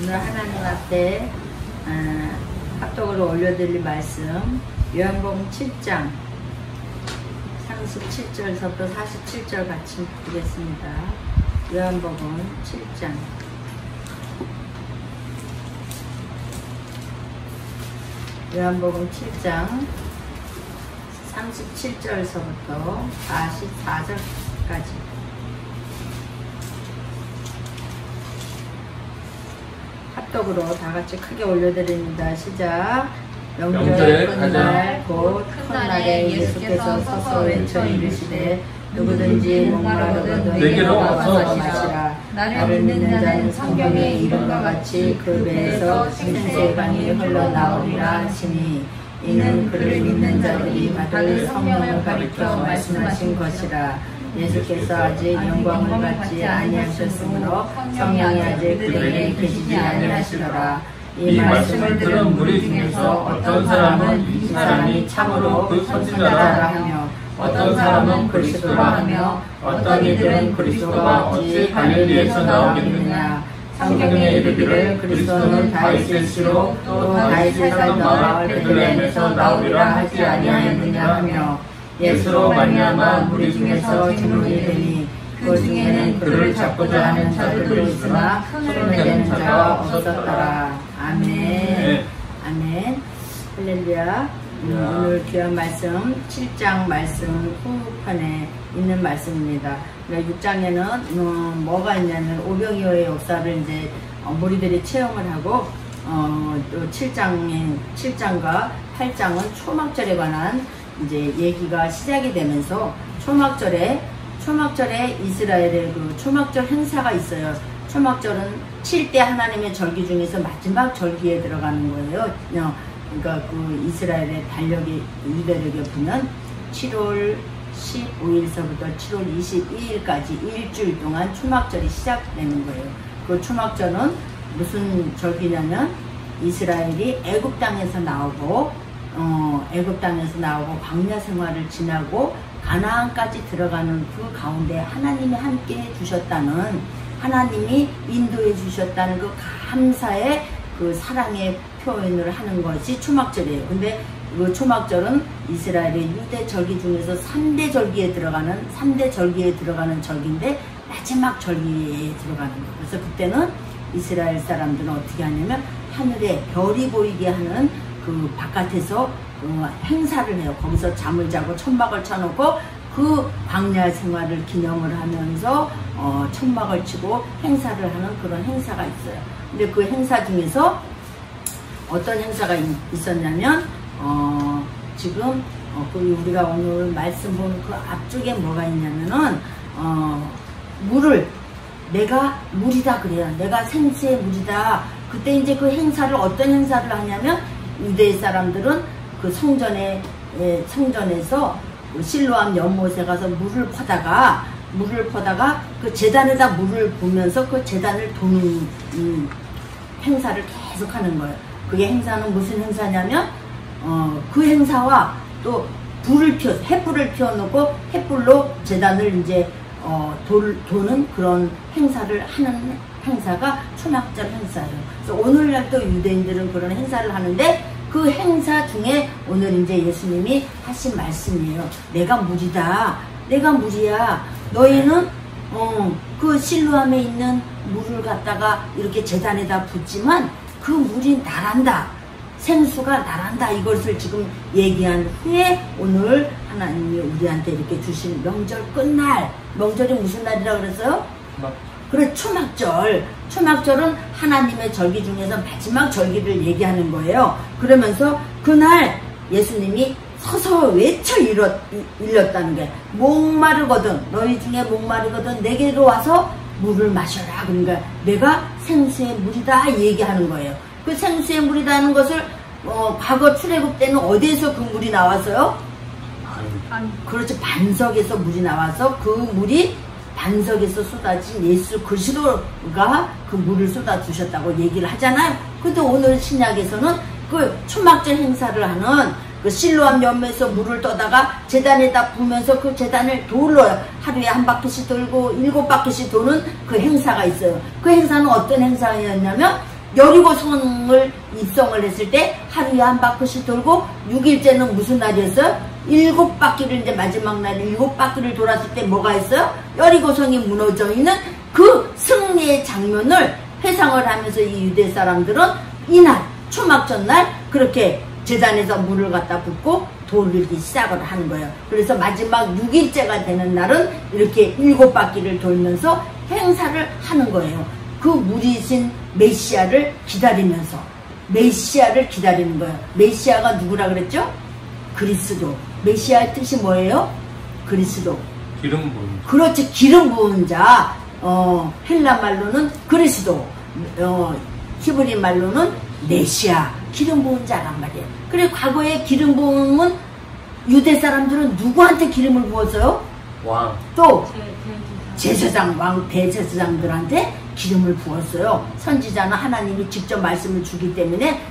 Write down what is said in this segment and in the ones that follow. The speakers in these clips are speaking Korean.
오늘 하나님 앞에 합독으로 올려드릴 말씀 요한복음 7장 37절서부터 47절 같이 보겠습니다. 요한복음 7장 요한복음 7장 37절서부터 44절까지 합독으로 다 같이 크게 올려드립니다. 시작. 명절의 그날 곧 큰 날에 예수께서 서서 외쳐 이르시되 누구든지 목마르거든 내게로 와서 마시라. 나를 믿는 자는 성경의 이름과 같이 그 배에서 생수의 강이 흘러나오리라 하시니 이는 그를 믿는 자들이 받을 성령을 가리켜 말씀하신 것이라. 예수께서 아직 영광을 받지 아니하셨으므로 성령이 아직 그에게 계시지 아니하시더라. 이 말씀을 들은 무리 중에서 어떤 사람은 이 사람이 참으로 그 선지자라 하며 어떤 사람은 그리스도라 하며 어떤 이들은 그리스도가 어찌 갈릴리에서 나오겠느냐. 성경에 이르기를 그리스도는 다윗의 씨로 또 다윗의 살던 마을 베들레헴에서 나오리라 하지 아니하였느냐 하며 예수로 말미암아 무리 중에서 질문이 되니 그 중에는 그를 잡고자 하는 자들도 있으나 손을 대는 자가 없었더라. 아멘. 아멘. 할렐루야. 오늘 귀한 말씀 7장 말씀 후편에 있는 말씀입니다. 6장에는 뭐가 있냐면 오병이어의 역사를 이제 무리들이 체험을 하고 또 7장과 8장은 초막절에 관한 이제 얘기가 시작이 되면서 초막절에 이스라엘의 그 초막절 행사가 있어요. 초막절은 7대 하나님의 절기 중에서 마지막 절기에 들어가는 거예요. 그러니까 그 이스라엘의 달력이 유대력에 보면 7월 15일서부터 7월 22일까지 일주일 동안 초막절이 시작되는 거예요. 그 초막절은 무슨 절기냐면 이스라엘이 애굽 땅에서 나오고 광야 생활을 지나고 가나안까지 들어가는 그 가운데 하나님이 함께 해주셨다는, 하나님이 인도해 주셨다는 그 감사의 그 사랑의 표현을 하는 것이 초막절이에요. 근데 그 초막절은 이스라엘의 유대 절기 중에서 3대 절기에 들어가는 절기인데 마지막 절기에 들어가는 거예요. 그래서 그때는 이스라엘 사람들은 어떻게 하냐면 하늘에 별이 보이게 하는 그 바깥에서 행사를 해요. 거기서 잠을 자고 천막을 쳐놓고 그 광야 생활을 기념을 하면서 천막을 치고 행사를 하는 그런 행사가 있어요. 근데 그 행사 중에서 어떤 행사가 있었냐면 지금 우리가 오늘 말씀 본 그 앞쪽에 뭐가 있냐면은 물을 내가 물이다 그래요. 내가 생수의 물이다. 그때 이제 그 행사를 어떤 행사를 하냐면 유대 사람들은 그 성전에서 실로암 연못에 가서 물을 퍼다가 그 제단에다 물을 부으면서 그 제단을 도는 행사를 계속 하는 거예요. 그게 행사는 무슨 행사냐면 그 행사와 또 횃불을 피워놓고 횃불로 제단을 이제 도는 그런 행사를 하는 행사가 초막절 행사예요. 그래서 오늘날도 유대인들은 그런 행사를 하는데 그 행사 중에 오늘 이제 예수님이 하신 말씀이에요. 내가 물이다. 내가 물이야. 너희는 그 실로암에 있는 물을 갖다가 이렇게 제단에다 붓지만 그 물이 나란다. 생수가 나란다. 이것을 지금 얘기한 후에 오늘 하나님이 우리한테 이렇게 주신 명절 끝날. 명절이 무슨 날이라고 그랬어요? 그래, 초막절. 초막절은 하나님의 절기 중에서 마지막 절기를 얘기하는 거예요. 그러면서 그날 예수님이 서서 외쳐 일렀다는 게, 목마르거든, 너희 중에 목마르거든 내게로 와서 물을 마셔라. 그러니까 내가 생수의 물이다 얘기하는 거예요. 그 생수의 물이다 하는 것을 과거 출애굽 때는 어디에서 그 물이 나왔어요? 그렇죠. 반석에서 물이 나와서 그 물이 반석에서 쏟아진 예수 그리스도가 그 물을 쏟아주셨다고 얘기를 하잖아요. 근데 오늘 신약에서는 그 초막절 행사를 하는 그 실로암 연못에서 물을 떠다가 제단에다 부으면서 그 제단을 돌로 하루에 한 바퀴씩 돌고 7바퀴씩 도는 그 행사가 있어요. 그 행사는 어떤 행사였냐면 여리고성을 입성을 했을 때 하루에 한 바퀴씩 돌고 6일째는 무슨 날이었어요? 7바퀴를 이제 마지막 날 7바퀴를 돌았을 때 뭐가 있어요? 여리고성이 무너져 있는 그 승리의 장면을 회상을 하면서 이 유대 사람들은 이날 초막 전날 그렇게 제단에서 물을 갖다 붓고 돌리기 시작을 하는 거예요. 그래서 마지막 6일째가 되는 날은 이렇게 7바퀴를 돌면서 행사를 하는 거예요. 그 무리신 메시아를 기다리면서 메시아를 기다리는 거예요. 메시아가 누구라 그랬죠? 그리스도. 메시아의 뜻이 뭐예요? 그리스도. 기름 부은. 그렇지, 기름 부은 자. 헬라 말로는 그리스도. 히브리 말로는 메시아. 기름 부은 자란 말이에요. 그래, 과거에 기름 부음은 유대 사람들은 누구한테 기름을 부었어요? 왕. 또 제사장, 왕 대제사장들한테 기름을 부었어요. 선지자는 하나님이 직접 말씀을 주기 때문에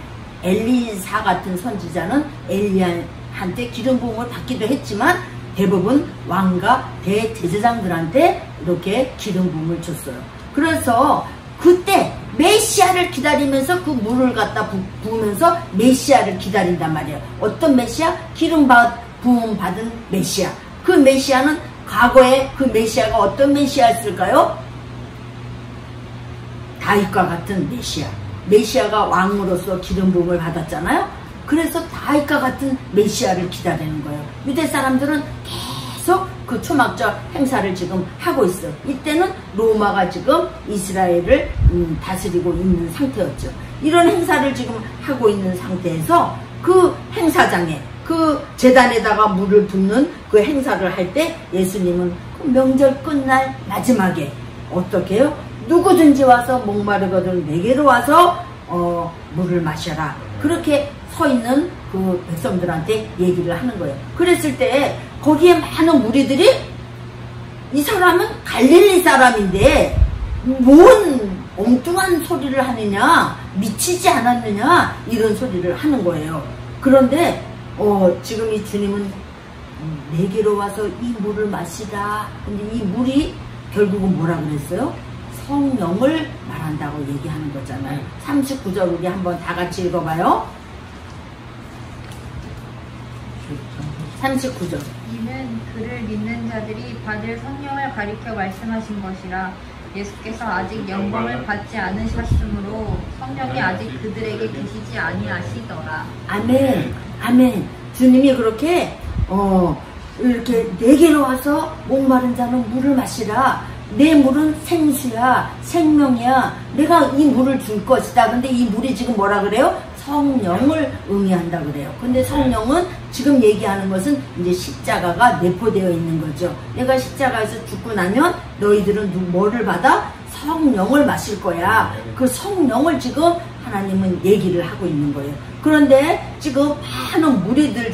엘리사 같은 선지자는 엘리야한테 기름 부음을 받기도 했지만 대부분 왕과 대제사장들한테 이렇게 기름 부음을 줬어요. 그래서 그때 메시아를 기다리면서 그 물을 갖다 부으면서 메시아를 기다린단 말이에요. 어떤 메시아? 기름 부음 받은 메시아. 그 메시아는 과거에 그 메시아가 어떤 메시아였을까요? 다윗과 같은 메시아. 메시아가 왕으로서 기름 부음을 받았잖아요. 그래서 다윗과 같은 메시아를 기다리는 거예요. 유대 사람들은 계속 그 초막절 행사를 지금 하고 있어요. 이때는 로마가 지금 이스라엘을 다스리고 있는 상태였죠. 이런 행사를 지금 하고 있는 상태에서 그 행사장에 그 제단에다가 물을 붓는 그 행사를 할 때 예수님은 그 명절 끝날 마지막에 어떻게 해요? 누구든지 와서 목마르거든 내게로 와서 물을 마셔라. 그렇게 서 있는 그 백성들한테 얘기를 하는 거예요. 그랬을 때 거기에 많은 무리들이 이 사람은 갈릴리 사람인데 뭔 엉뚱한 소리를 하느냐, 미치지 않았느냐, 이런 소리를 하는 거예요. 그런데 지금 이 주님은 내게로 와서 이 물을 마시라. 근데 이 물이 결국은 뭐라 그랬어요? 성령을 말한다고 얘기하는 거잖아요. 39절 우리 한번 다 같이 읽어봐요. 39절. 이는 그를 믿는 자들이 받을 성령을 가리켜 말씀하신 것이라. 예수께서 아직 영광을 받지 않으셨으므로 성령이 아직 그들에게 계시지 아니하시더라. 아멘. 아멘. 주님이 그렇게 이렇게 내게로 와서 목마른 자는 물을 마시라. 내 물은 생수야, 생명이야. 내가 이 물을 줄 것이다. 근데 이 물이 지금 뭐라 그래요? 성령을 의미한다 그래요. 근데 성령은 지금 얘기하는 것은 이제 십자가가 내포되어 있는 거죠. 내가 십자가에서 죽고 나면 너희들은 뭐를 받아? 성령을 마실 거야. 그 성령을 지금 하나님은 얘기를 하고 있는 거예요. 그런데 지금 많은 무리들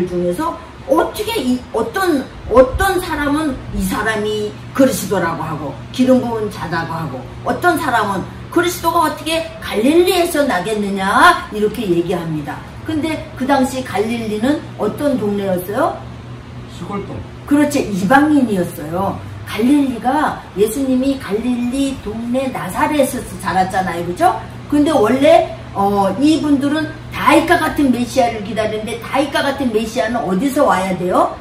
중에서 어떻게 어떤 사람은 이 사람이 그리스도라고 하고 기름 부은 자라고 하고 어떤 사람은 그리스도가 어떻게 갈릴리에서 나겠느냐 이렇게 얘기합니다. 근데 그 당시 갈릴리는 어떤 동네였어요? 시골동. 그렇지, 이방인이었어요. 갈릴리가 예수님이 갈릴리 동네 나사렛에서 자랐잖아요. 그죠? 근데 원래 이분들은 다윗과 같은 메시아를 기다리는데 다윗과 같은 메시아는 어디서 와야 돼요?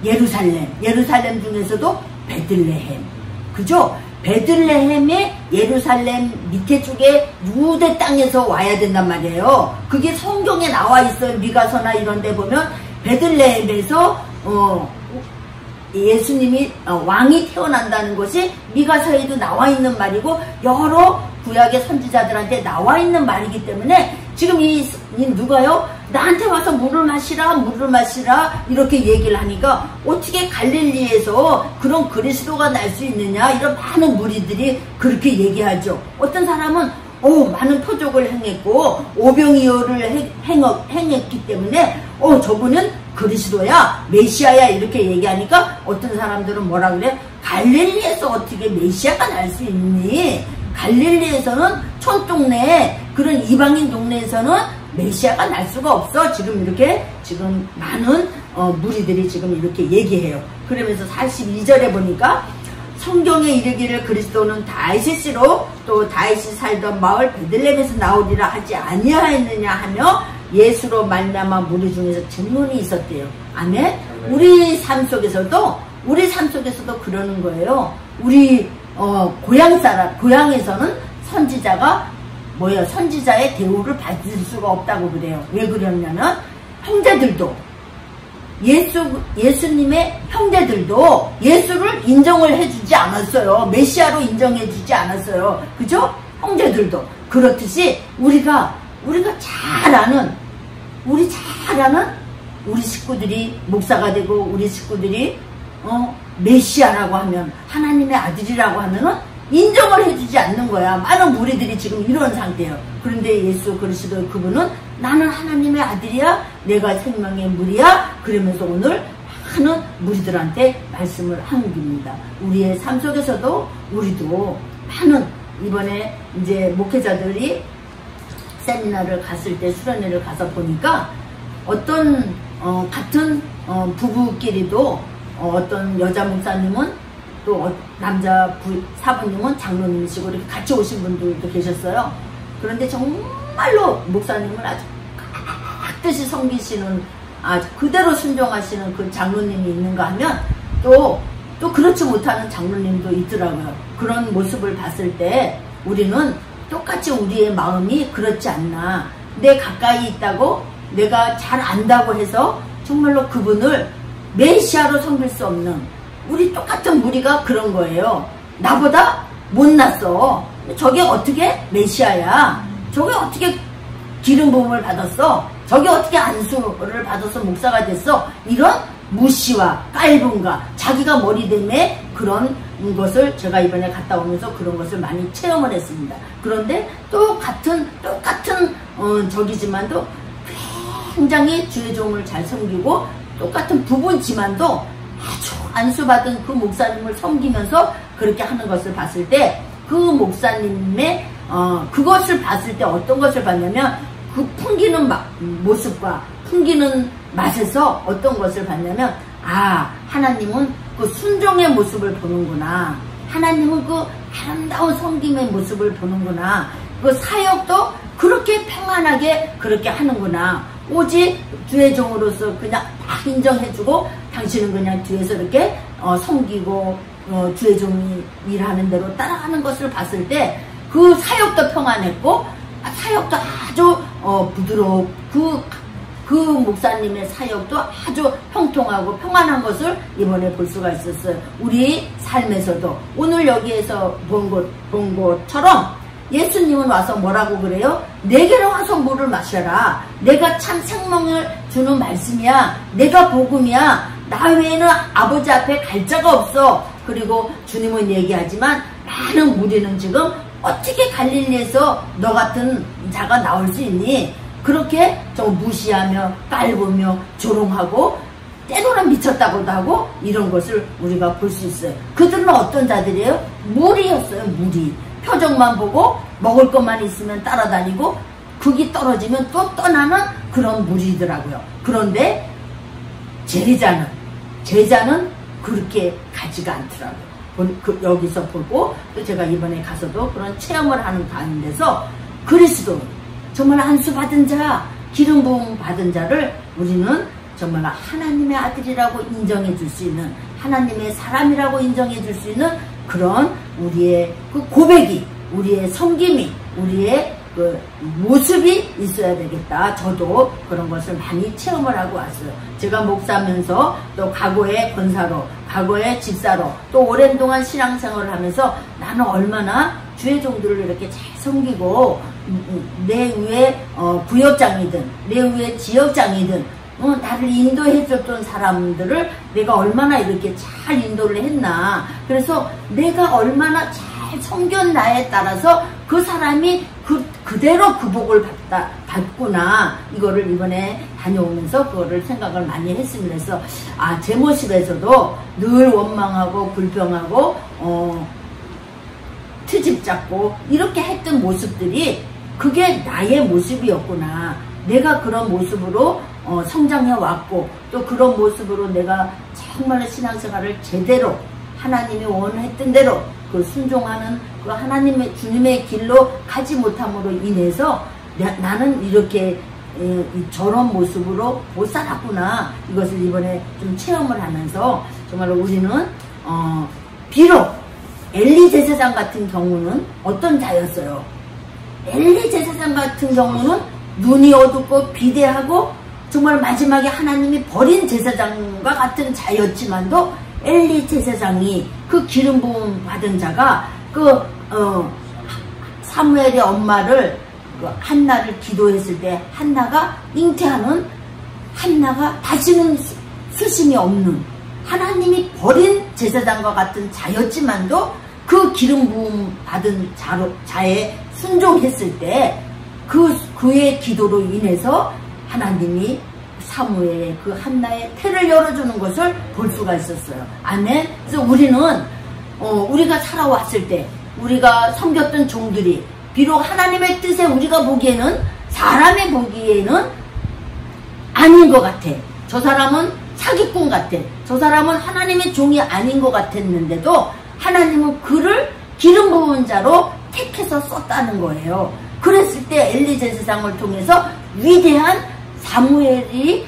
예루살렘 중에서도 베들레헴. 그죠? 베들레헴의 예루살렘 밑에 쪽에 유대 땅에서 와야 된단 말이에요. 그게 성경에 나와 있어요. 미가서나 이런 데 보면 베들레헴에서 예수님이 왕이 태어난다는 것이 미가서에도 나와 있는 말이고 여러 구약의 선지자들한테 나와 있는 말이기 때문에 지금 이 누가요? 나한테 와서 물을 마시라 이렇게 얘기를 하니까 어떻게 갈릴리에서 그런 그리스도가 날 수 있느냐 이런 많은 무리들이 그렇게 얘기하죠. 어떤 사람은 많은 표적을 행했고 오병이어를 행했기 때문에 저분은 그리스도야 메시아야 이렇게 얘기하니까 어떤 사람들은 뭐라 그래? 갈릴리에서 어떻게 메시아가 날 수 있니? 갈릴리에서는 촌동네 그런 이방인 동네에서는 메시아가 날 수가 없어. 지금 이렇게 지금 많은 무리들이 지금 이렇게 얘기해요. 그러면서 42절에 보니까 성경에 이르기를 그리스도는 다윗의 씨로 또 다윗이 살던 마을 베들레헴에서 나오리라 하지 아니하였느냐 하며 예수로 말미암아 무리 중에서 증언이 있었대요. 아멘. 우리 삶 속에서도 그러는 거예요. 우리 고향에서는 선지자가 선지자의 대우를 받을 수가 없다고 그래요. 왜 그러냐면 형제들도 예수님의 형제들도 예수를 인정을 해주지 않았어요. 메시아로 인정해주지 않았어요. 그죠? 형제들도 그렇듯이 우리가 잘 아는 우리 식구들이 목사가 되고 우리 식구들이 메시아라고 하면 하나님의 아들이라고 하면은 인정을 해주지 않는 거야. 많은 무리들이 지금 이런 상태예요. 그런데 예수 그리스도 그분은 나는 하나님의 아들이야. 내가 생명의 물이야. 그러면서 오늘 많은 무리들한테 말씀을 하는 겁니다. 우리의 삶 속에서도 우리도 많은 이번에 이제 목회자들이 세미나를 갔을 때 수련회를 가서 보니까 어떤 같은 부부끼리도 어떤 여자 목사님은 또 남자 사부님은 장로님이시고 이렇게 같이 오신 분들도 계셨어요. 그런데 정말로 목사님을 아주 깍듯이 섬기시는 아주 그대로 순종하시는 그 장로님이 있는가 하면 또 그렇지 못하는 장로님도 있더라고요. 그런 모습을 봤을 때 우리는 똑같이 우리의 마음이 그렇지 않나. 내 가까이 있다고 내가 잘 안다고 해서 정말로 그분을 메시아로 섬길 수 없는 우리 똑같은 무리가 그런 거예요. 나보다 못났어. 저게 어떻게 메시아야? 저게 어떻게 기름 부음을 받았어? 저게 어떻게 안수를 받아서 목사가 됐어? 이런 무시와 깔분과 자기가 머리됨에 그런 것을 제가 이번에 갔다 오면서 그런 것을 많이 체험을 했습니다. 그런데 똑같은 적이지만도 굉장히 주의 종을 잘 섬기고 똑같은 부부지만도 아주 안수받은 그 목사님을 섬기면서 그렇게 하는 것을 봤을 때 그 목사님의 그것을 봤을 때 어떤 것을 봤냐면 그 풍기는 모습과 풍기는 맛에서 어떤 것을 봤냐면 하나님은 그 순종의 모습을 보는구나. 하나님은 그 아름다운 섬김의 모습을 보는구나. 그 사역도 그렇게 평안하게 그렇게 하는구나. 오직 주의 종으로서 그냥 막 인정해주고 당신은 그냥 뒤에서 이렇게 섬기고 주의 종이 일하는 대로 따라가는 것을 봤을 때 그 사역도 평안했고 사역도 아주 부드럽고 그 목사님의 사역도 아주 형통하고 평안한 것을 이번에 볼 수가 있었어요. 우리 삶에서도 오늘 여기에서 본 것처럼 예수님은 와서 뭐라고 그래요? 내게로 와서 물을 마셔라. 내가 참 생명을 주는 말씀이야. 내가 복음이야. 나 외에는 아버지 앞에 갈 자가 없어. 그리고 주님은 얘기하지만 많은 무리는 지금 어떻게 갈릴리에서 너 같은 자가 나올 수 있니? 그렇게 좀 무시하며 깔보며 조롱하고 때로는 미쳤다고도 하고 이런 것을 우리가 볼 수 있어요. 그들은 어떤 자들이에요? 무리였어요. 무리. 표정만 보고 먹을 것만 있으면 따라다니고 극이 떨어지면 또 떠나는 그런 무리더라고요. 그런데 제자는 그렇게 가지가 않더라고요. 여기서 보고 또 제가 이번에 가서도 그런 체험을 하는 가운데서 그리스도 정말 안수 받은 자, 기름 부음 받은 자를 우리는 정말 하나님의 아들이라고 인정해 줄 수 있는 하나님의 사람이라고 인정해 줄 수 있는 그런 우리의 그 고백이, 우리의 섬김이, 우리의 그 모습이 있어야 되겠다. 저도 그런 것을 많이 체험을 하고 왔어요. 제가 목사면서 또 과거의 권사로, 과거의 집사로 또 오랜 동안 신앙생활을 하면서 나는 얼마나 주의 종들을 이렇게 잘 섬기고 내 위에 부역장이든 내 위에 지역장이든 나를 인도해줬던 사람들을 내가 얼마나 이렇게 잘 인도를 했나. 그래서 내가 얼마나 잘 섬겼나에 따라서 그 사람이 그대로 그 복을 받구나. 이거를 이번에 다녀오면서 그거를 생각을 많이 했습니다. 그래서 제 모습에서도 늘 원망하고 불평하고 트집 잡고 이렇게 했던 모습들이 그게 나의 모습이었구나. 내가 그런 모습으로 성장해 왔고 또 그런 모습으로 내가 정말 신앙생활을 제대로 하나님이 원했던 대로 그 순종하는 그 하나님의 주님의 길로 가지 못함으로 인해서 나는 이렇게 저런 모습으로 못 살았구나. 이것을 이번에 좀 체험을 하면서 정말로 우리는 비록 엘리 제사장 같은 경우는 어떤 자였어요? 엘리 제사장 같은 경우는 눈이 어둡고 비대하고 정말 마지막에 하나님이 버린 제사장과 같은 자였지만도 엘리 제사장이 그 기름 부음 받은 자가 그 사무엘의 엄마를 한나를 기도했을 때 한나가 잉태하는 한나가 다시는 수심이 없는 하나님이 버린 제사장과 같은 자였지만도 그 기름 부음 받은 자에 순종했을 때 그의 기도로 인해서 하나님이 사무엘의 그 한나의 태를 열어주는 것을 볼 수가 있었어요. 아멘. 그래서 우리는 우리가 살아왔을 때 우리가 섬겼던 종들이 비록 하나님의 뜻에 우리가 보기에는 사람이 보기에는 아닌 것 같아. 저 사람은 사기꾼 같아. 저 사람은 하나님의 종이 아닌 것 같았는데도 하나님은 그를 기름 부은 자로 택해서 썼다는 거예요. 그랬을 때 엘리 제사장을 통해서 위대한 사무엘이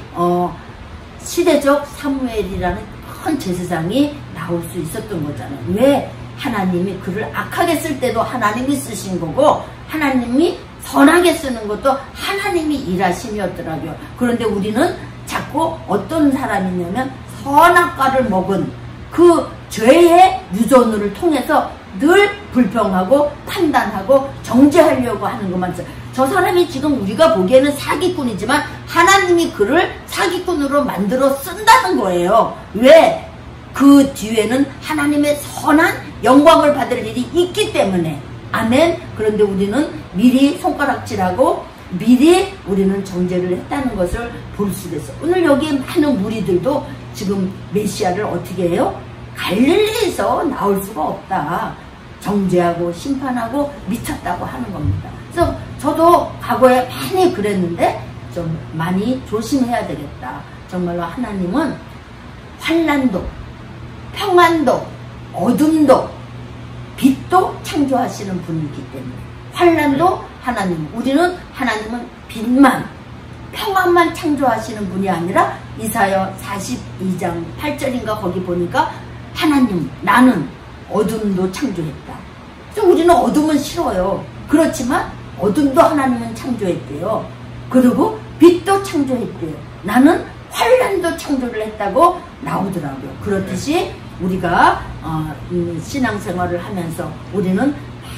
시대적 사무엘이라는 큰 제사장이 나올 수 있었던 거잖아요. 왜? 하나님이 그를 악하게 쓸 때도 하나님이 쓰신 거고 하나님이 선하게 쓰는 것도 하나님이 일하심이었더라고요. 그런데 우리는 자꾸 어떤 사람이냐면 선악과를 먹은 그 죄의 유전을 통해서 늘 불평하고 판단하고 정죄하려고 하는 것만 써요. 저 사람이 지금 우리가 보기에는 사기꾼이지만 하나님이 그를 사기꾼으로 만들어 쓴다는 거예요. 왜? 그 뒤에는 하나님의 선한 영광을 받을 일이 있기 때문에. 아멘. 그런데 우리는 미리 손가락질하고 미리 우리는 정죄를 했다는 것을 볼 수가 있어. 오늘 여기에 많은 무리들도 지금 메시아를 어떻게 해요? 갈릴리에서 나올 수가 없다. 정죄하고 심판하고 미쳤다고 하는 겁니다. 그래서 저도 과거에 많이 그랬는데 좀 많이 조심해야 되겠다. 정말로 하나님은 환난도 평안도 어둠도 빛도 창조하시는 분이기 때문에 환난도 하나님, 우리는 하나님은 빛만 평안만 창조하시는 분이 아니라 이사야 42장 8절인가 거기 보니까 하나님 나는 어둠도 창조했다. 우리는 어둠은 싫어요. 그렇지만 어둠도 하나님은 창조했대요. 그리고 빛도 창조했대요. 나는 환난도 창조를 했다고 나오더라고요. 그렇듯이 우리가 신앙생활을 하면서 우리는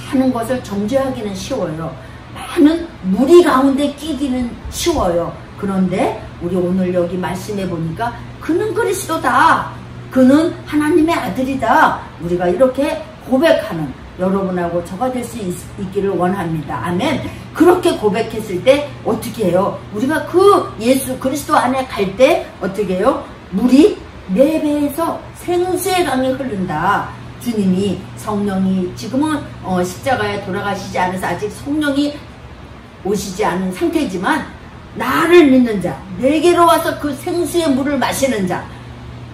많은 것을 정죄하기는 쉬워요. 많은 무리 가운데 끼기는 쉬워요. 그런데 우리 오늘 여기 말씀해 보니까 그는 그리스도다. 그는 하나님의 아들이다. 우리가 이렇게 고백하는 여러분하고 저가 될 수 있기를 원합니다. 아멘. 그렇게 고백했을 때 어떻게 해요? 우리가 그 예수 그리스도 안에 갈 때 어떻게 해요? 물이 내 배에서 생수의 강이 흐른다. 주님이 성령이 지금은 십자가에 돌아가시지 않아서 아직 성령이 오시지 않은 상태지만 나를 믿는 자, 내게로 와서 그 생수의 물을 마시는 자,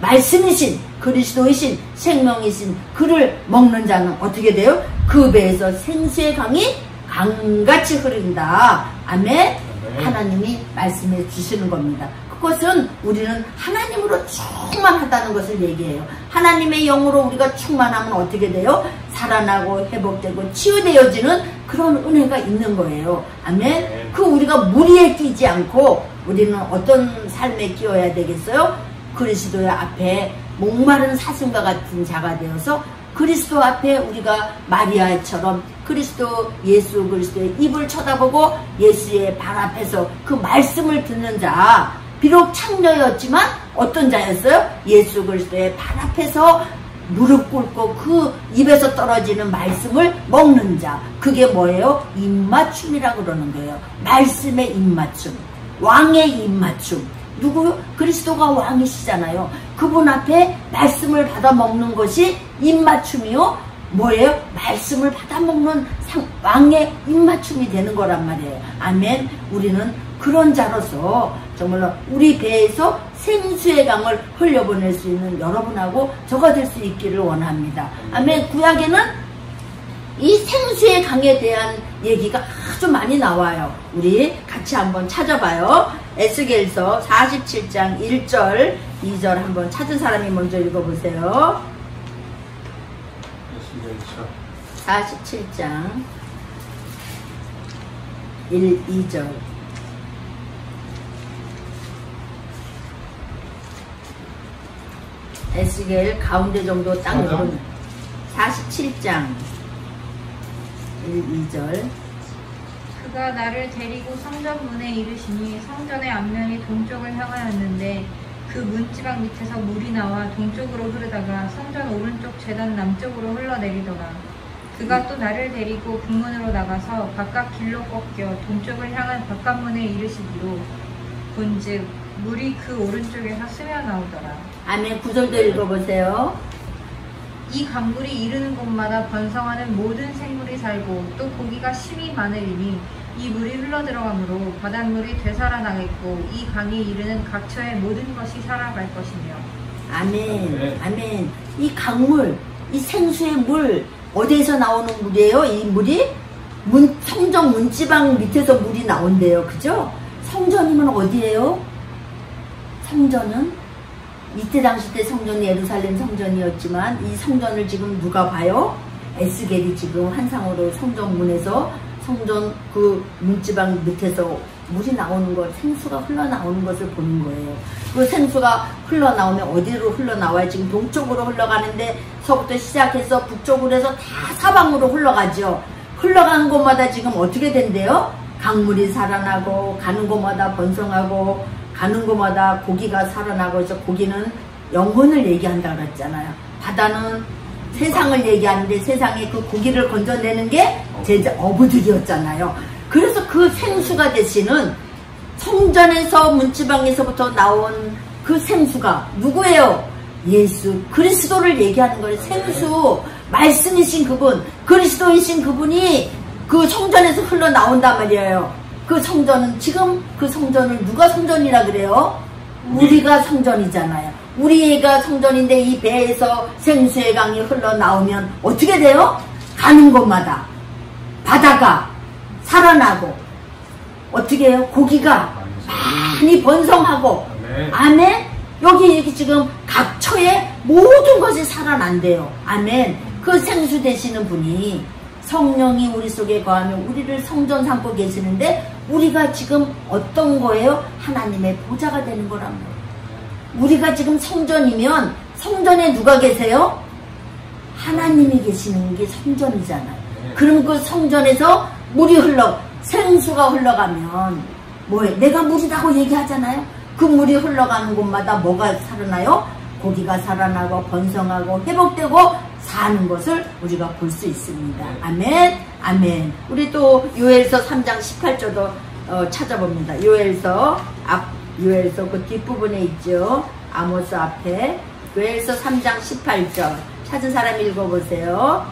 말씀이신 그리스도이신 생명이신 그를 먹는 자는 어떻게 돼요? 그 배에서 생수의 강이 강같이 흐른다. 아멘. 하나님이 말씀해 주시는 겁니다. 그것은 우리는 하나님으로 충만하다는 것을 얘기해요. 하나님의 영으로 우리가 충만하면 어떻게 돼요? 살아나고 회복되고 치유되어지는 그런 은혜가 있는 거예요. 아멘. 그 우리가 무리에 끼지 않고 우리는 어떤 삶에 끼어야 되겠어요? 그리스도의 앞에 목마른 사슴과 같은 자가 되어서 그리스도 앞에 우리가 마리아처럼 그리스도 예수 그리스도의 입을 쳐다보고 예수의 발 앞에서 그 말씀을 듣는 자, 비록 창녀였지만 어떤 자였어요? 예수 그리스도의 발 앞에서 무릎 꿇고 그 입에서 떨어지는 말씀을 먹는 자. 그게 뭐예요? 입맞춤이라고 그러는 거예요. 말씀의 입맞춤, 왕의 입맞춤. 누구? 그리스도가 왕이시잖아요. 그분 앞에 말씀을 받아 먹는 것이 입맞춤이요. 뭐예요? 말씀을 받아 먹는 왕의 입맞춤이 되는 거란 말이에요. 아멘. 우리는 그런 자로서 정말로 우리 배에서 생수의 강을 흘려보낼 수 있는 여러분하고 저가 될 수 있기를 원합니다. 아멘. 구약에는 이 생수의 강에 대한 얘기가 아주 많이 나와요. 우리 같이 한번 찾아봐요. 에스겔서 47장 1절 2절 한번 찾은 사람이 먼저 읽어보세요. 47장 1, 2절. 에스겔 가운데 정도 딱 넣으면 47장 1, 2절. 그가 나를 데리고 성전 문에 이르시니 성전의 앞면이 동쪽을 향하였는데 그 문지방 밑에서 물이 나와 동쪽으로 흐르다가 성전 오른쪽 제단 남쪽으로 흘러내리더라. 그가 또 나를 데리고 북문으로 나가서 바깥 길로 꺾여 동쪽을 향한 바깥문에 이르시기로 본즉 물이 그 오른쪽에서 스며나오더라. 아멘. 9절도 읽어보세요. 이 강물이 이르는 곳마다 번성하는 모든 생물이 살고 또 고기가 심히 많으리니 이 물이 흘러들어가므로 바닷물이 되살아나겠고 이 강이 이르는 각처의 모든 것이 살아갈 것이며. 아멘. 아멘. 이 강물, 이 생수의 물 어디에서 나오는 물이에요? 이 물이 성전 문지방 밑에서 물이 나온대요. 그죠? 성전이면 어디예요? 성전은 이때 당시 때 성전이 예루살렘 성전이었지만 이 성전을 지금 누가 봐요? 에스겔이 지금 환상으로 성전문에서 성전 그 문지방 밑에서 물이 나오는 것, 생수가 흘러나오는 것을 보는 거예요. 그 생수가 흘러나오면 어디로 흘러나와요? 지금 동쪽으로 흘러가는데 서부터 시작해서 북쪽으로 해서 다 사방으로 흘러가죠. 흘러가는 곳마다 지금 어떻게 된대요? 강물이 살아나고 가는 곳마다 번성하고 가는 곳마다 고기가 살아나고 해서 고기는 영혼을 얘기한다 그랬잖아요. 바다는 세상을 얘기하는데 세상에 그 고기를 건져내는 게 제자 어부들이었잖아요. 그래서 그 생수가 되시는 성전에서 문지방에서부터 나온 그 생수가 누구예요? 예수 그리스도를 얘기하는 거예요. 생수 말씀이신 그분 그리스도이신 그분이 그 성전에서 흘러나온단 말이에요. 그 성전은 지금 그 성전을 누가 성전이라 그래요? 우리가 성전이잖아요. 우리가 성전인데 이 배에서 생수의 강이 흘러나오면 어떻게 돼요? 가는 곳마다 바다가 살아나고 어떻게 해요? 고기가 많이 번성하고 아멘. 여기 이렇게 지금 각처에 모든 것이 살아난대요. 아멘. 그 생수 되시는 분이 성령이 우리 속에 거하면 우리를 성전 삼고 계시는데 우리가 지금 어떤 거예요? 하나님의 보좌가 되는 거란 말이에요. 우리가 지금 성전이면 성전에 누가 계세요? 하나님이 계시는 게 성전이잖아요. 그럼 그 성전에서 물이 생수가 흘러가면 뭐예요? 내가 물이라고 얘기하잖아요. 그 물이 흘러가는 곳마다 뭐가 살아나요? 고기가 살아나고 번성하고 회복되고 사는 것을 우리가 볼 수 있습니다. 아멘. 아멘. 우리 또 요엘서 3장 18절도 찾아봅니다. 요엘서 그 뒷부분에 있죠. 아모스 앞에 요엘서 3장 18절 찾은 사람 읽어보세요.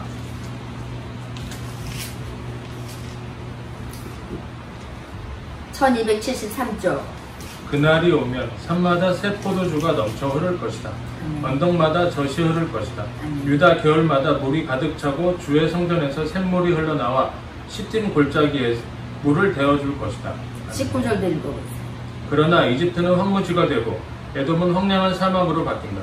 (1273쪽) 그날이 오면 산마다 새 포도주가 넘쳐 흐를 것이다. 언덕마다 젖이 흐를 것이다. 유다 겨울마다 물이 가득 차고 주의 성전에서 샘물이 흘러나와 시딤 골짜기에 물을 데워줄 것이다. 19절도 읽어보세요. 그러나 이집트는 황무지가 되고 에돔은 황량한 사막으로 바뀐다.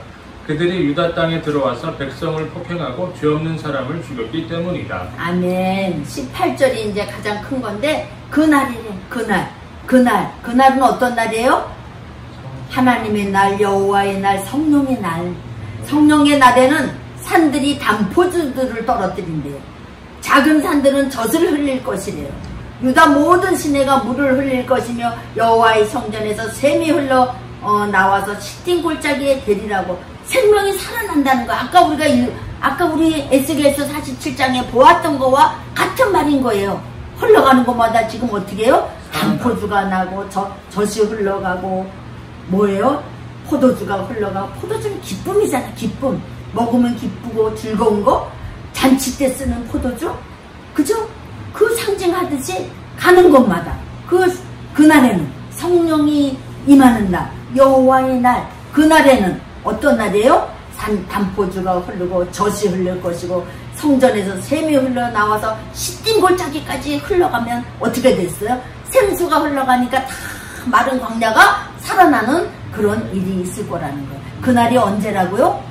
그들이 유다 땅에 들어와서 백성을 폭행하고 죄 없는 사람을 죽였기 때문이다. 아멘. 18절이 이제 가장 큰 건데 그날이래. 그날은 어떤 날이에요? 하나님의 날, 여호와의 날, 성령의 날. 성령의 날에는 산들이 단포주들을 떨어뜨린대요. 작은 산들은 젖을 흘릴 것이래요. 유다 모든 시내가 물을 흘릴 것이며 여호와의 성전에서 샘이 흘러 나와서 시딤 골짜기에 되리라고. 생명이 살아난다는 거. 아까 우리 에스겔서 47장에 보았던 거와 같은 말인 거예요. 흘러가는 곳마다 지금 어떻게 해요? 단포주가 나고 젖이 흘러가고 뭐예요? 포도주가 흘러가고. 포도주는 기쁨이잖아. 기쁨. 먹으면 기쁘고 즐거운 거. 잔치 때 쓰는 포도주. 그죠? 그 상징하듯이 가는 곳마다 그날에는 성령이 임하는 날, 여호와의 날, 그날에는 어떤 날이에요? 단포주가 흐르고 젖이 흐를 것이고 성전에서 샘이 흘러나와서 시딘 골짜기까지 흘러가면 어떻게 됐어요? 생수가 흘러가니까 다 마른 광야가 살아나는 그런 일이 있을 거라는 거예요. 그날이 언제라고요?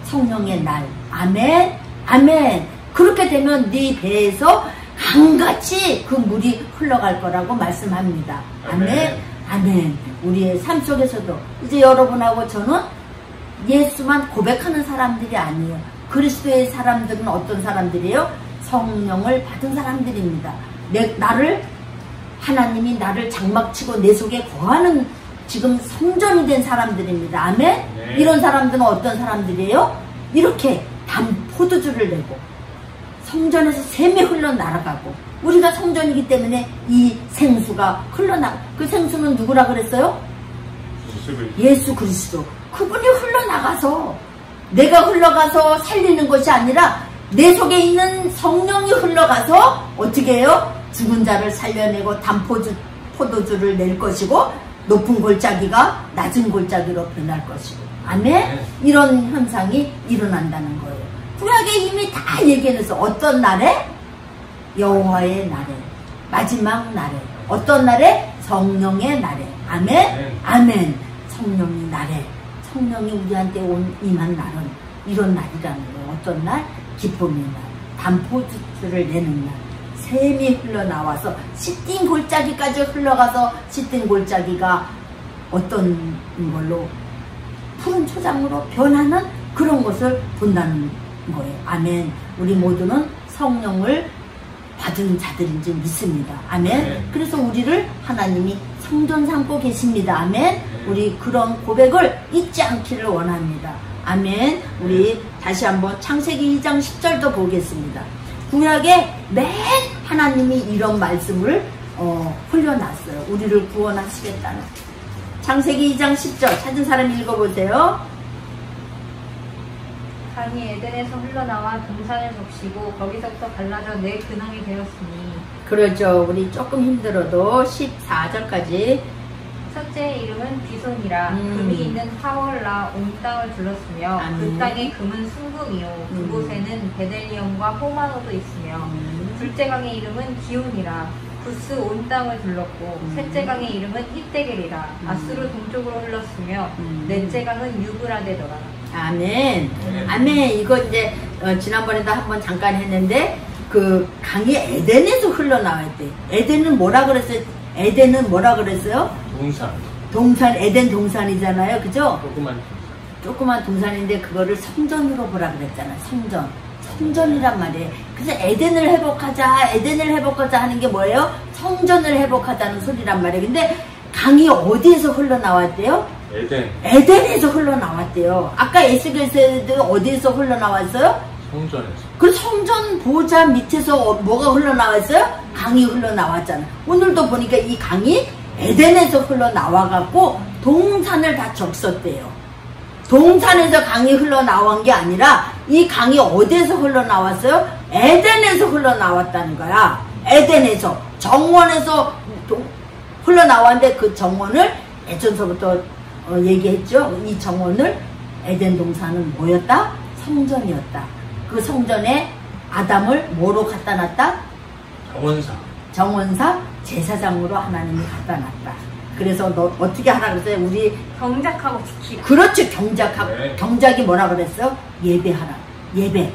성령의 날. 아멘, 아멘. 그렇게 되면 네 배에서 강같이 그 물이 흘러갈 거라고 말씀합니다. 아멘, 아멘. 우리의 삶 속에서도 이제 여러분하고 저는 예수만 고백하는 사람들이 아니에요. 그리스도의 사람들은 어떤 사람들이에요? 성령을 받은 사람들입니다. 하나님이 나를 장막치고 내 속에 거하는 지금 성전이 된 사람들입니다. 아멘? 네. 이런 사람들은 어떤 사람들이에요? 이렇게 포도주를 내고 성전에서 샘이 흘러날아가고 우리가 성전이기 때문에 이 생수가 그 생수는 누구라 그랬어요? 예수 그리스도. 그분이 흘러나가서 내가 흘러가서 살리는 것이 아니라 내 속에 있는 성령이 흘러가서 어떻게 해요? 죽은 자를 살려내고 포도주를 낼 것이고 높은 골짜기가 낮은 골짜기로 변할 것이고 아멘? 이런 현상이 일어난다는 거예요. 구약에 이미 다 얘기해서 어떤 날에? 여호와의 날에, 마지막 날에. 어떤 날에? 성령의 날에. 아멘? 아멘. 성령의 날에. 성령이 우리한테 임한 날은 이런 날이라는 거예요. 어떤 날? 기쁨의 날. 단포주를 내는 날. 샘이 흘러나와서 시딘 골짜기까지 흘러가서 시딘 골짜기가 어떤 걸로 푸른 초장으로 변하는 그런 것을 본다는 거예요. 아멘. 우리 모두는 성령을 받은 자들인지 믿습니다. 아멘. 그래서 우리를 하나님이 성전 삼고 계십니다. 아멘. 우리 그런 고백을 잊지 않기를 원합니다. 아멘. 우리 다시 한번 창세기 2장 10절도 보겠습니다. 구약에 맨 하나님이 이런 말씀을 흘려놨어요. 우리를 구원하시겠다는. 창세기 2장 10절 찾은 사람 읽어보세요. 강이 에덴에서 흘러나와 동산을 적시고 거기서부터 갈라져 네 근원이 되었으니. 그렇죠. 우리 조금 힘들어도 14절까지. 첫째의 이름은 비손이라. 금이 있는 하월라 온 땅을 둘렀으며 그 땅의 금은 순금이요 그곳에는 베델리엄과 호마노도 있으며 둘째 강의 이름은 기온이라. 구스 온 땅을 둘렀고 셋째 강의 이름은 히데겔이라. 아수르 동쪽으로 흘렀으며 넷째 강은 유브라데더라. 아멘. 아멘. 이거 이제 지난번에도 한번 잠깐 했는데 그 강이 에덴에서 흘러나왔대. 에덴은 뭐라 그랬어요? 에덴은 뭐라 그랬어요? 동산. 에덴 동산이잖아요. 그죠? 조그만 동산인데 그거를 성전으로 보라 그랬잖아. 성전이란 말이에요. 그래서 에덴을 회복하자 하는 게 뭐예요? 성전을 회복하자는 소리란 말이에요. 근데 강이 어디에서 흘러나왔대요? 에덴에서 흘러나왔대요. 아까 에스겔서도 어디에서 흘러나왔어요? 성전에서. 그 성전 보좌 밑에서 뭐가 흘러나왔어요? 강이 흘러나왔잖아. 오늘도 보니까 이 강이 에덴에서 흘러나와갖고 동산을 다 적셨대요. 동산에서 강이 흘러나온 게 아니라 이 강이 어디에서 흘러나왔어요? 에덴에서 흘러나왔다는 거야. 에덴에서 정원에서 흘러나왔는데 그 정원을 예전서부터 얘기했죠. 이 정원을 에덴 동산은 뭐였다? 성전이었다. 그 성전에 아담을 뭐로 갖다 놨다? 정원사 제사장으로 하나님이 갖다 놨다. 그래서 너 어떻게 하라 그랬어요? 우리 경작하고 지키라. 그렇죠. 경작하고. 네. 경작이 뭐라 그랬어? 예배하라. 예배.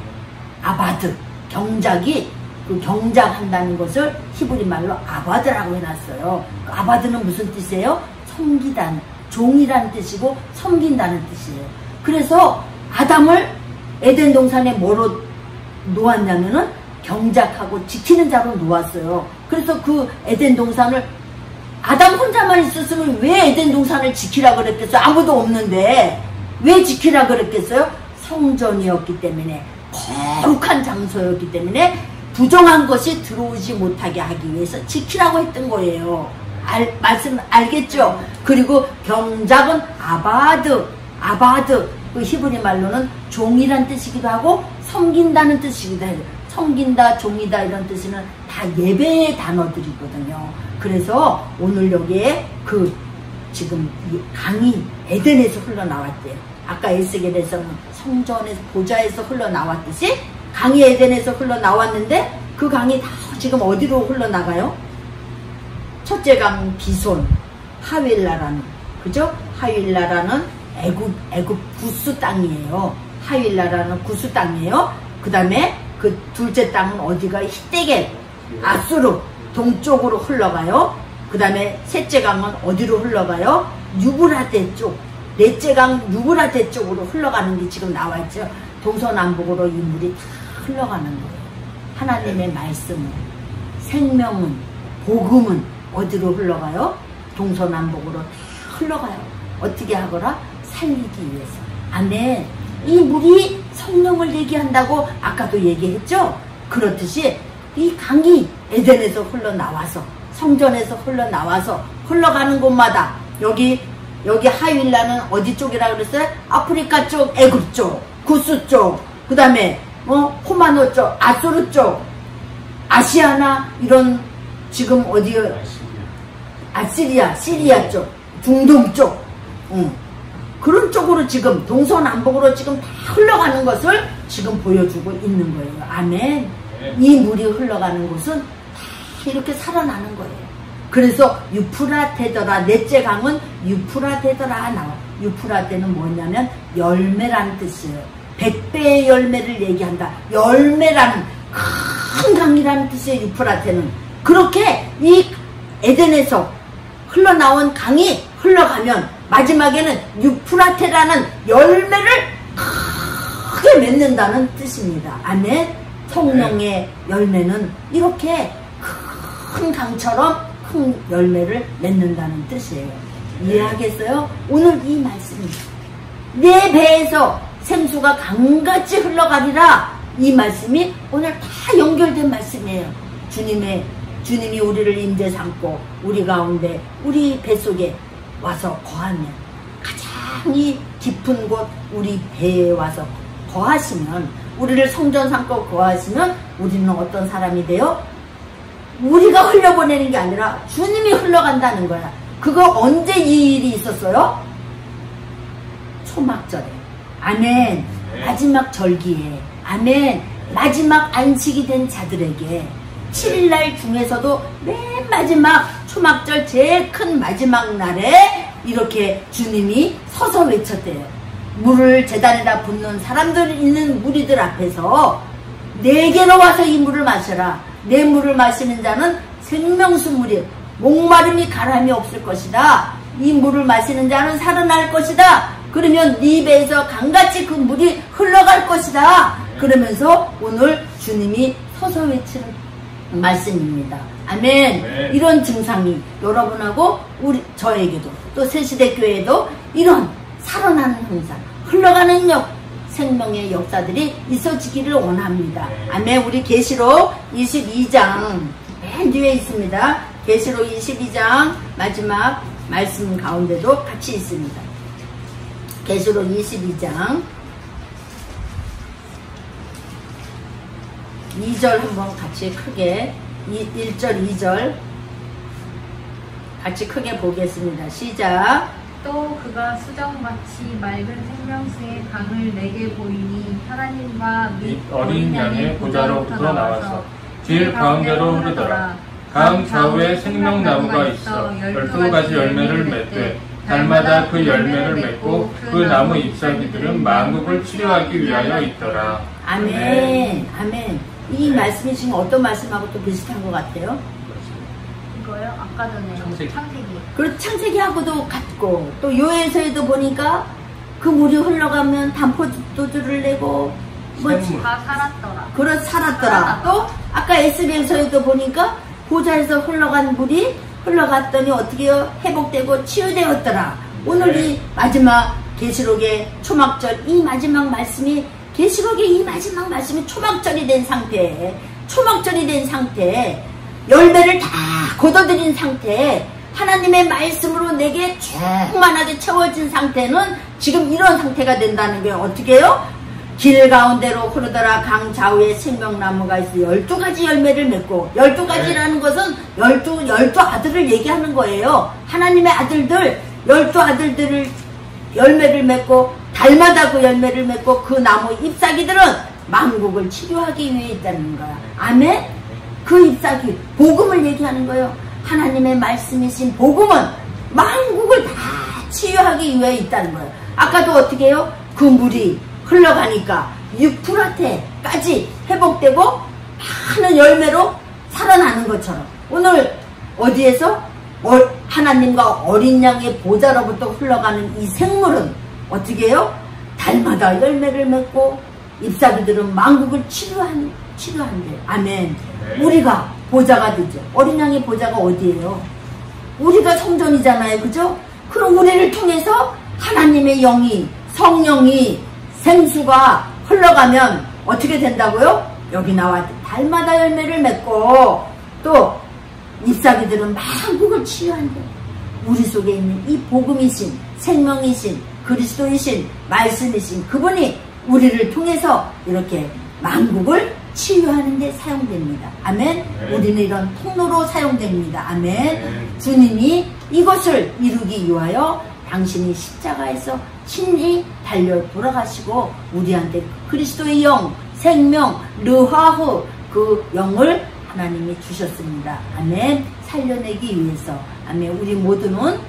아바드. 경작이 그 경작한다는 것을 히브리 말로 아바드라고 해놨어요. 그 아바드는 무슨 뜻이에요? 섬기다는, 종이라는 뜻이고 섬긴다는 뜻이에요. 그래서 아담을 에덴 동산에 뭐로 놓았냐면은 경작하고 지키는 자로 놓았어요. 그래서 그 에덴 동산을 아담 혼자만 있었으면 왜 에덴 동산을 지키라 그랬겠어요? 아무도 없는데 왜 지키라 그랬겠어요? 성전이었기 때문에, 거룩한 장소였기 때문에 부정한 것이 들어오지 못하게 하기 위해서 지키라고 했던 거예요. 말씀 알겠죠? 그리고 경작은 아바드, 그 히브리 말로는 종이란 뜻이기도 하고 섬긴다는 뜻이기도 해요. 섬긴다, 종이다 이런 뜻은 다 예배의 단어들이거든요. 그래서 오늘 여기에 지금 이 강이 에덴에서 흘러나왔대요. 아까 에스겔에서는 성전에서 보좌에서 흘러나왔듯이 강이 에덴에서 흘러나왔는데 그 강이 다 지금 어디로 흘러나가요? 첫째 강 비손, 하윌라라는, 그죠? 하윌라라는 애굽 구스 땅이에요. 하윌라라는 구스 땅이에요. 그 다음에 그 둘째 땅은 어디가? 히데겔, 아수르 동쪽으로 흘러가요. 그 다음에 셋째 강은 어디로 흘러가요? 유브라데 쪽. 넷째 강 유브라데 쪽으로 흘러가는 게 지금 나와있죠. 동서남북으로 이 물이 다 흘러가는 거예요. 하나님의 말씀은, 생명은, 복음은 어디로 흘러가요? 동서남북으로 다 흘러가요. 어떻게 하거라? 살리기 위해서. 아멘. 이 물이 성령을 얘기한다고 아까도 얘기했죠? 그렇듯이 이 강이 에덴에서 흘러나와서, 성전에서 흘러나와서 흘러가는 곳마다 여기 하윌라는 어디 쪽이라 그랬어요? 아프리카 쪽, 애굽 쪽, 구스 쪽, 그 다음에 호마노 쪽, 아수르 쪽, 아시아나 이런 지금 어디요? 아시리아, 시리아 쪽, 중동 쪽, 그런 쪽으로 지금 동서남북으로 지금 다 흘러가는 것을 지금 보여주고 있는 거예요. 아멘. 이 물이 흘러가는 곳은 다 이렇게 살아나는 거예요. 그래서 유프라테더라, 넷째 강은 유프라테더라 나와. 유프라테는 뭐냐면 열매라는 뜻이에요. 100배의 열매를 얘기한다. 열매라는 큰 강이라는 뜻이에요. 유프라테는. 그렇게 이 에덴에서 흘러나온 강이 흘러가면 마지막에는 유프라테라는 열매를 크게 맺는다는 뜻입니다. 아멘. 성령의 열매는 이렇게 큰 강처럼 큰 열매를 맺는다는 뜻이에요. 이해하겠어요? 오늘 이 말씀이 내 배에서 생수가 강같이 흘러가리라, 이 말씀이 오늘 다 연결된 말씀이에요. 주님이 우리를 임재 삼고 우리 가운데 우리 뱃속에 와서 거하면, 가장 이 깊은 곳 우리 배에 와서 거하시면, 우리를 성전 삼고 거하시면 우리는 어떤 사람이 돼요? 우리가 흘려보내는 게 아니라 주님이 흘러간다는 거야. 그거 언제 이 일이 있었어요? 초막절에. 아멘. 마지막 절기에. 아멘. 마지막 안식이 된 자들에게 7일날 중에서도 맨 마지막 초막절 제일 큰 마지막 날에 이렇게 주님이 서서 외쳤대요. 물을 제단에다 붓는 사람들 있는 무리들 앞에서 내게로 와서 이 물을 마셔라. 내 물을 마시는 자는 생명수 물이, 목마름이 가람이 없을 것이다. 이 물을 마시는 자는 살아날 것이다. 그러면 네 배에서 강같이 그 물이 흘러갈 것이다. 그러면서 오늘 주님이 서서 외치는 말씀입니다. 아멘. 네. 이런 증상이 여러분하고 저에게도 또 새시대교회에도 이런 살아나는 현상, 흘러가는 생명의 역사들이 있어지기를 원합니다. 네. 아멘. 우리 계시록 22장 맨 뒤에 있습니다. 계시록 22장 마지막 말씀 가운데도 같이 있습니다. 계시록 22장 2절 한번 같이 크게, 1절 2절 같이 크게 보겠습니다. 시작. 또 그가 수정같이 맑은 생명수의 강을 내게 보이니 하나님과 및 어린 양의 보좌로부터 나와서 길 가운데로 흐르더라. 강 좌우에 생명나무가 있어 12가지 열매를 맺되 달마다 그 열매를 맺고 그 나무 잎사귀들은 만국을 치료하기 위하여 있더라. 아멘. 네. 아멘. 이 말씀이 지금 어떤 말씀하고 또 비슷한 것 같아요? 이거요? 아까 전에 창세기. 그리고 창세기하고도 같고, 또 요에서에도 보니까 그 물이 흘러가면 단포도주를 내고 다 살았더라. 살았더라. 또 아까 에스겔서에도 보니까 보좌에서 흘러간 물이 흘러갔더니 어떻게 회복되고 치유되었더라. 오늘 이 마지막 계시록의 초막절, 이 마지막 말씀이, 계시록의 이 마지막 말씀이 초막절이 된 상태에, 열매를 다 거둬들인 상태에, 하나님의 말씀으로 내게 충만하게 채워진 상태는 지금 이런 상태가 된다는 게 어떻게 해요? 길 가운데로 흐르더라. 강 좌우에 생명나무가 있어 12가지 열매를 맺고, 12가지라는 것은 12 아들을 얘기하는 거예요. 하나님의 아들들 12아들들을 열매를 맺고, 달마다 그 열매를 맺고, 그 나무 잎사귀들은 만국을 치료하기 위해 있다는 거야. 아멘? 그 잎사귀 복음을 얘기하는 거예요. 하나님의 말씀이신 복음은 만국을 다 치유하기 위해 있다는 거예요. 아까도 어떻게 해요? 그 물이 흘러가니까 유프라테까지 회복되고 많은 열매로 살아나는 것처럼, 오늘 어디에서 하나님과 어린 양의 보좌로부터 흘러가는 이 생물은 어떻게 해요? 달마다 열매를 맺고 잎사귀들은 만국을 치료한대. 아멘. 우리가 보좌가 되죠. 어린 양의 보좌가 어디예요? 우리가 성전이잖아요. 그죠? 그럼 우리를 통해서 하나님의 영이, 성령이, 생수가 흘러가면 어떻게 된다고요? 여기 나와 달마다 열매를 맺고, 또 잎사귀들은 만국을 치유한대. 우리 속에 있는 이 복음이신, 생명이신, 그리스도이신, 말씀이신 그분이 우리를 통해서 이렇게 만국을 치유하는 데 사용됩니다. 아멘. 우리는 이런 통로로 사용됩니다. 아멘. 주님이 이것을 이루기 위하여 당신이 십자가에서 친히 달려 돌아가시고 우리한테 그리스도의 영, 생명, 르하후 그 영을 하나님이 주셨습니다. 아멘. 살려내기 위해서. 아멘. 우리 모두는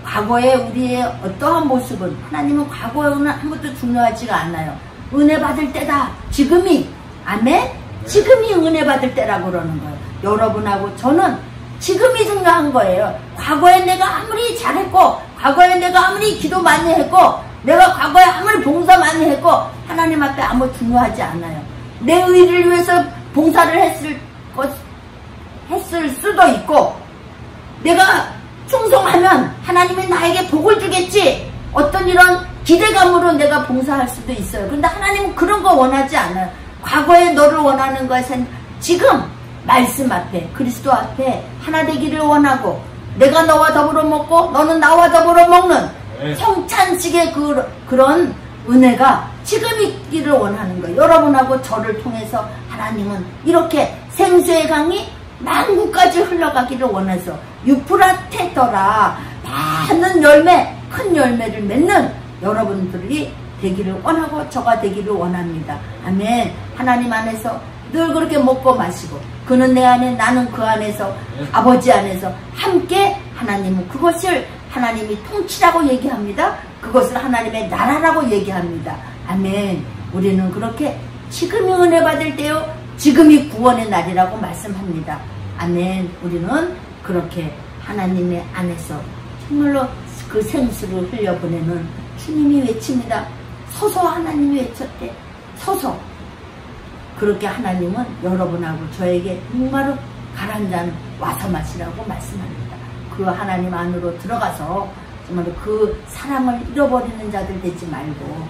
과거에 우리의 어떠한 모습은, 하나님은 과거에는 아무것도 중요하지가 않아요. 은혜 받을 때다. 지금이. 아멘. 지금이 은혜 받을 때라고 그러는 거예요. 여러분하고 저는 지금이 중요한 거예요. 과거에 내가 아무리 잘했고, 과거에 내가 아무리 기도 많이 했고, 내가 과거에 아무리 봉사 많이 했고, 하나님 앞에 아무 중요하지 않아요. 내 의를 위해서 봉사를 했을 수도 있고, 내가 충성하면 하나님이 나에게 복을 주겠지, 어떤 이런 기대감으로 내가 봉사할 수도 있어요. 근데 하나님은 그런 거 원하지 않아요. 과거에 너를 원하는 것은 지금 말씀 앞에, 그리스도 앞에 하나 되기를 원하고, 내가 너와 더불어 먹고 너는 나와 더불어 먹는 성찬식의 그런 은혜가 지금 있기를 원하는 거예요. 여러분하고 저를 통해서 하나님은 이렇게 생수의 강이 만국까지 흘러가기를 원해서 유프라테더라 많은 열매, 큰 열매를 맺는 여러분들이 되기를 원하고 저가 되기를 원합니다. 아멘. 하나님 안에서 늘 그렇게 먹고 마시고, 그는 내 안에 나는 그 안에서, 아버지 안에서 함께, 하나님은 그것을 하나님이 통치라고 얘기합니다. 그것을 하나님의 나라라고 얘기합니다. 아멘. 우리는 그렇게 지금이 은혜 받을 때요, 지금이 구원의 날이라고 말씀합니다. 아멘. 우리는 그렇게 하나님의 안에서 정말로 그 생수를 흘려보내는 주님이 외칩니다. 서서 하나님이 외쳤대. 서서. 그렇게 하나님은 여러분하고 저에게 목마르 가라앉은 잔 와서 마시라고 말씀합니다. 그 하나님 안으로 들어가서 정말로 그 사랑을 잃어버리는 자들 되지 말고,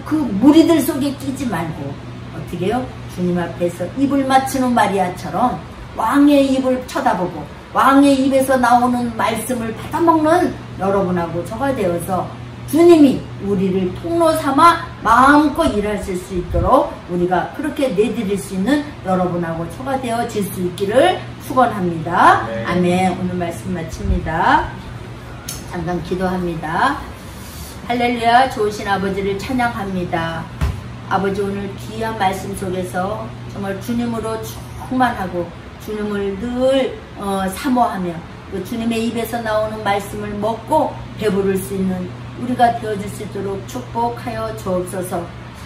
그 무리들 속에 끼지 말고, 어떻게 해요? 주님 앞에서 입을 맞추는 마리아처럼 왕의 입을 쳐다보고 왕의 입에서 나오는 말씀을 받아먹는 여러분하고 저가 되어서 주님이 우리를 통로 삼아 마음껏 일하실 수 있도록 우리가 그렇게 내드릴 수 있는 여러분하고 저가 되어질 수 있기를 축원합니다. 네. 아멘. 오늘 말씀 마칩니다. 잠깐 기도합니다. 할렐루야. 좋으신 아버지를 찬양합니다. 아버지, 오늘 귀한 말씀 속에서 정말 주님으로 충만하고 주님을 늘 사모하며 또 주님의 입에서 나오는 말씀을 먹고 배부를 수 있는 우리가 되어줄 수 있도록 축복하여 주옵소서.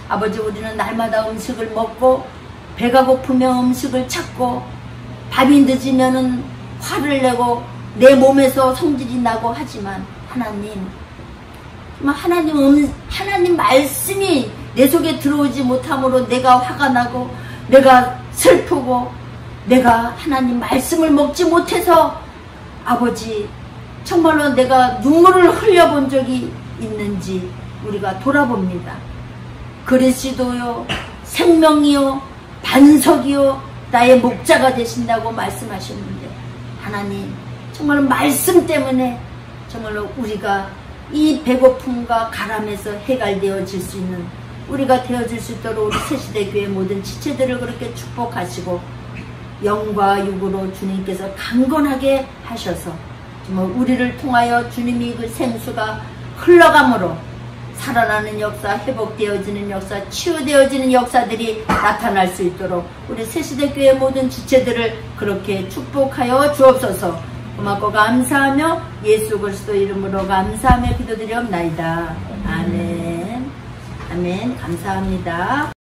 아버지, 우리는 날마다 음식을 먹고 배가 고프면 음식을 찾고 밥이 늦으면 화를 내고 내 몸에서 성질이 나고 하지만 하나님 말씀이 내 속에 들어오지 못함으로 내가 화가 나고 내가 슬프고 내가 하나님 말씀을 먹지 못해서 아버지 정말로 내가 눈물을 흘려본 적이 있는지 우리가 돌아봅니다. 그리스도요, 생명이요, 반석이요, 나의 목자가 되신다고 말씀하셨는데 하나님 정말로 말씀 때문에 정말로 우리가 이 배고픔과 가람에서 해갈되어질 수 있는 우리가 되어질 수 있도록 우리 새시대 교회 모든 지체들을 그렇게 축복하시고 영과 육으로 주님께서 강건하게 하셔서 정말 우리를 통하여 주님이 그 생수가 흘러감으로 살아나는 역사, 회복되어지는 역사, 치유되어지는 역사들이 나타날 수 있도록 우리 새시대 교회 모든 지체들을 그렇게 축복하여 주옵소서. 고맙고 감사하며 예수 그리스도 이름으로 감사하며 기도드리옵나이다. 아멘. 아멘. 감사합니다.